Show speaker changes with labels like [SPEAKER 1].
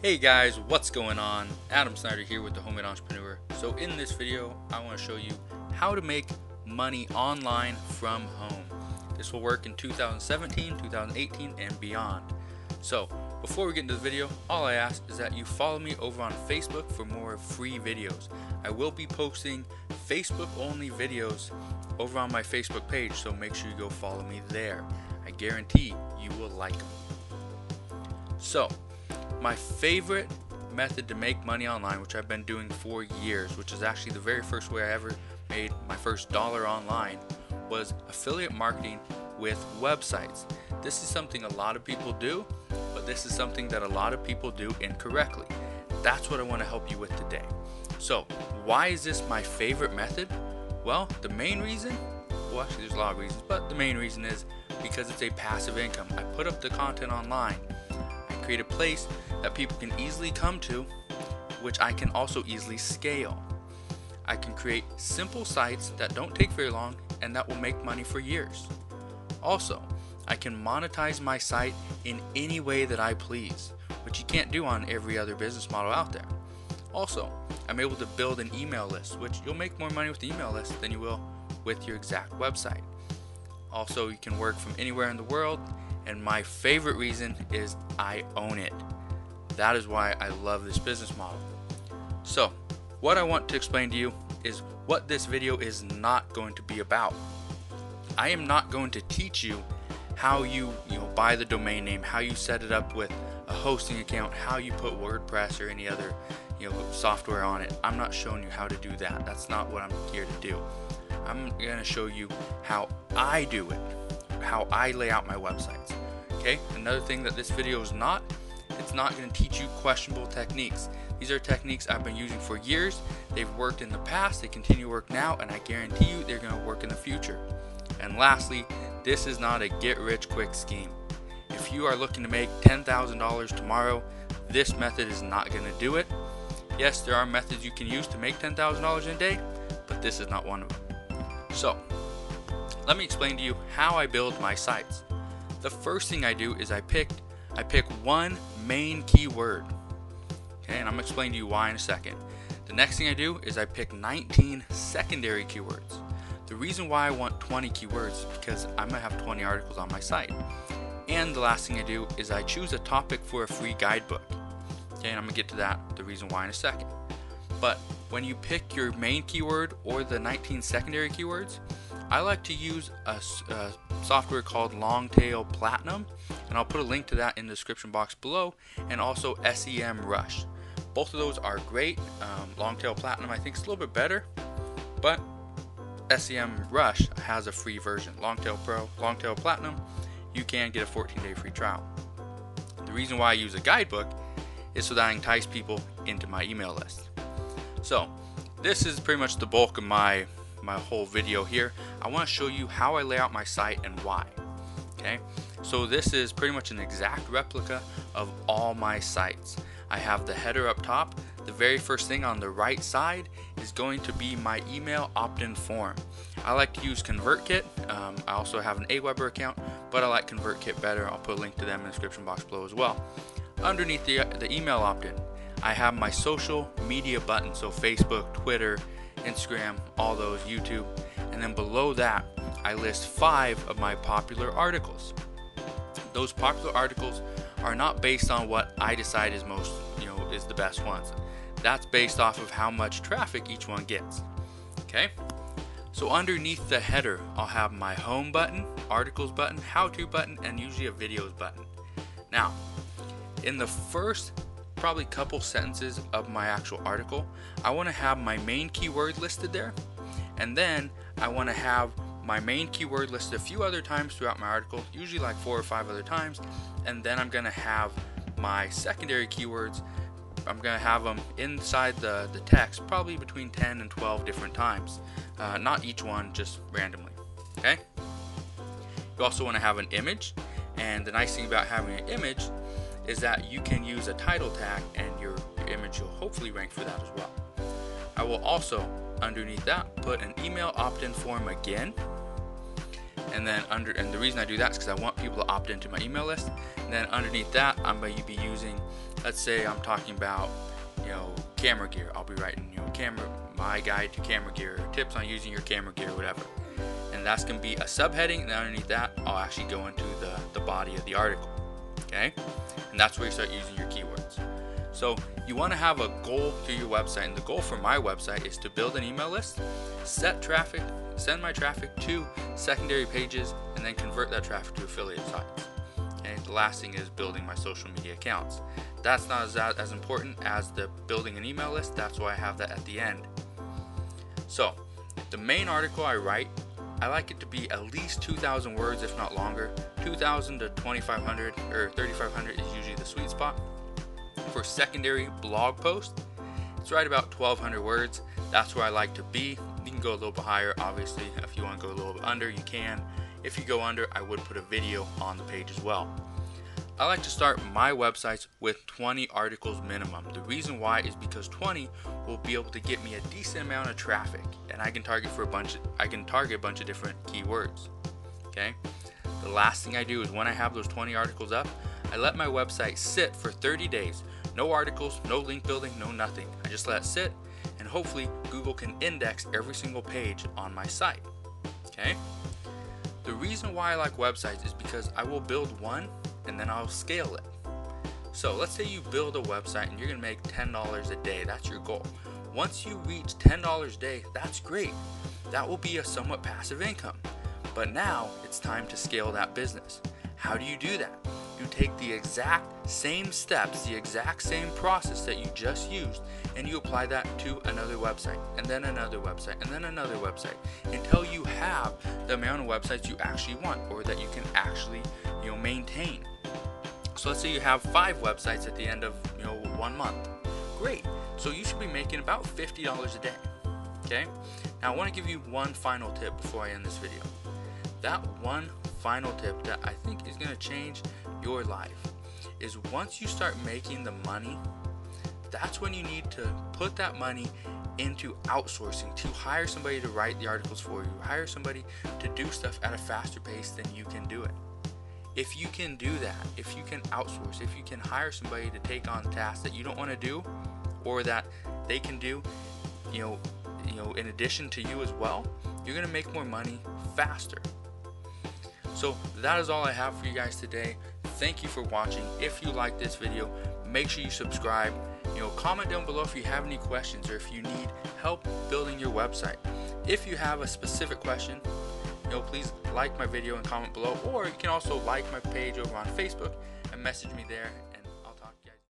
[SPEAKER 1] Hey guys, what's going on? Adam Snyder here with the Homemade Entrepreneur. So in this video, I want to show you how to make money online from home. This will work in 2017, 2018, and beyond. So before we get into the video, all I ask is that you follow me over on Facebook for more free videos. I will be posting Facebook only videos over on my Facebook page, so make sure you go follow me there. I guarantee you will like them. So my favorite method to make money online, which I've been doing for years, which is actually the very first way I ever made my first dollar online, was affiliate marketing with websites. This is something a lot of people do, but this is something that a lot of people do incorrectly. That's what I want to help you with today. So why is this my favorite method? Well, the main reason, well actually there's a lot of reasons, but the main reason is because it's a passive income. I put up the content online, create a place that people can easily come to, which I can also easily scale. I can create simple sites that don't take very long and that will make money for years. Also, I can monetize my site in any way that I please, which you can't do on every other business model out there. Also, I'm able to build an email list, which you'll make more money with the email list than you will with your exact website. Also, you can work from anywhere in the world. And my favorite reason is I own it. That is why I love this business model. So, what I want to explain to you is what this video is not going to be about. I am not going to teach you how you buy the domain name, how you set it up with a hosting account, how you put WordPress or any other software on it. I'm not showing you how to do that. That's not what I'm here to do. I'm going to show you how I do it, how I lay out my websites. Okay, another thing that this video is not, it's not going to teach you questionable techniques. These are techniques I've been using for years. They've worked in the past, they continue to work now, and I guarantee you they're going to work in the future. And lastly, this is not a get-rich-quick scheme. If you are looking to make $10,000 tomorrow, this method is not going to do it. Yes, there are methods you can use to make $10,000 in a day, but this is not one of them. So, let me explain to you how I build my sites. The first thing I do is I pick one main keyword. Okay, and I'm going to explain to you why in a second. The next thing I do is I pick 19 secondary keywords. The reason why I want 20 keywords is because I'm going to have 20 articles on my site. And the last thing I do is I choose a topic for a free guidebook. Okay, and I'm going to get to that, the reason why in a second. But when you pick your main keyword or the 19 secondary keywords, I like to use a software called Longtail Platinum, and I'll put a link to that in the description box below, and also SEMrush. Both of those are great. Longtail Platinum I think is a little bit better, but SEMrush has a free version. Longtail Pro, Longtail Platinum, you can get a 14-day free trial. The reason why I use a guidebook is so that I entice people into my email list. So this is pretty much the bulk of my whole video here. I want to show you how I lay out my site and why. Okay, so this is pretty much an exact replica of all my sites. I have the header up top. The very first thing on the right side is going to be my email opt-in form. I like to use ConvertKit. I also have an Aweber account, but I like ConvertKit better. I'll put a link to them in the description box below as well. Underneath the email opt-in, I have my social media button, so Facebook, Twitter, Instagram, all those, YouTube, and then below that I list 5 of my popular articles. Those popular articles are not based on what I decide is most, is the best ones. That's based off of how much traffic each one gets. Okay? So underneath the header, I'll have my home button, articles button, how-to button, and usually a videos button. Now, in the first probably couple sentences of my actual article, I want to have my main keyword listed there, and then I want to have my main keyword listed a few other times throughout my article, usually like 4 or 5 other times, and then I'm going to have my secondary keywords. I'm going to have them inside the text probably between 10 and 12 different times, not each one, just randomly. Okay, you also want to have an image, and the nice thing about having an image is that you can use a title tag and your image will hopefully rank for that as well. I will also, underneath that, put an email opt-in form again, and then the reason I do that is because I want people to opt into my email list. And then underneath that, I'm going to be using let's say I'm talking about, camera gear. I'll be writing, my guide to camera gear, tips on using your camera gear, whatever. And that's going to be a subheading, and underneath that, I'll actually go into the body of the article. Okay? And that's where you start using your keywords. So you want to have a goal to your website, and the goal for my website is to build an email list, send my traffic to secondary pages, and then convert that traffic to affiliate sites. Okay? The last thing is building my social media accounts. That's not as important as the building an email list. That's why I have that at the end. So the main article I write, I like it to be at least 2,000 words, if not longer. 2,000 to 2,500 or 3,500 is usually the sweet spot. For secondary blog post, it's right about 1,200 words. That's where I like to be. You can go a little bit higher, obviously. If you want to go a little bit under, you can. If you go under, I would put a video on the page as well. I like to start my websites with 20 articles minimum. The reason why is because 20 will be able to get me a decent amount of traffic, and I can target a bunch of different keywords. Okay? The last thing I do is when I have those 20 articles up, I let my website sit for 30 days. No articles, no link building, no nothing. I just let it sit, and hopefully Google can index every single page on my site. Okay? The reason why I like websites is because I will build one and then I'll scale it. So let's say you build a website and you're gonna make $10 a day. That's your goal. Once you reach $10 a day, that's great. That will be a somewhat passive income. But now it's time to scale that business. How do you do that? You take the exact same steps, the exact same process that you just used, and you apply that to another website, and then another website, and then another website, until you have the amount of websites you actually want, or that you can actually, maintain. So let's say you have 5 websites at the end of 1 month. Great. So you should be making about $50 a day. Okay? Now I want to give you one final tip before I end this video. That one final tip that I think is going to change your life is once you start making the money, that's when you need to put that money into outsourcing, to hire somebody to write the articles for you, hire somebody to do stuff at a faster pace than you can do it. If you can do that, if you can outsource, if you can hire somebody to take on tasks that you don't want to do, or that they can do, in addition to you as well, you're going to make more money faster. So that is all I have for you guys today. Thank you for watching. If you like this video, make sure you subscribe. Comment down below if you have any questions or if you need help building your website. If you have a specific question, please like my video and comment below, or you can also like my page over on Facebook and message me there.